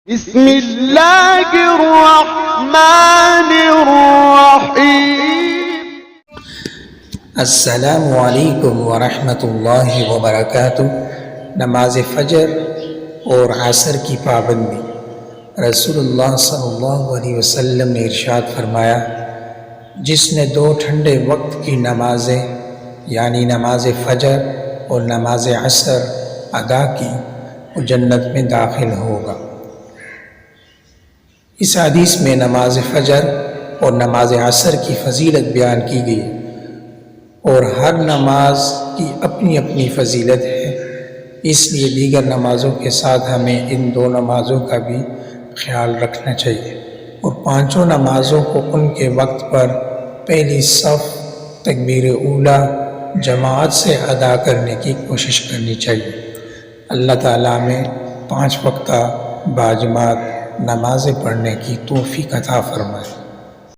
بسم اللہ الرحمن الرحیم۔ السلام علیکم ورحمۃ اللہ وبرکاتہ۔ نماز فجر اور عصر کی پابندی۔ رسول اللہ صلی اللہ علیہ وسلم نے ارشاد فرمایا، جس نے دو ٹھنڈے وقت کی نمازیں یعنی نماز فجر اور نماز عصر ادا کی وہ جنت میں داخل ہوگا۔ اس حدیث میں نماز فجر اور نماز عصر کی فضیلت بیان کی گئی اور ہر نماز کی اپنی اپنی فضیلت ہے، اس لیے دیگر نمازوں کے ساتھ ہمیں ان دو نمازوں کا بھی خیال رکھنا چاہیے اور پانچوں نمازوں کو ان کے وقت پر پہلی صف تکبیر اولیٰ جماعت سے ادا کرنے کی کوشش کرنی چاہیے۔ اللہ تعالیٰ میں 5 وقتہ باجماعت نمازیں پڑھنے کی توفیق عطا فرمائے۔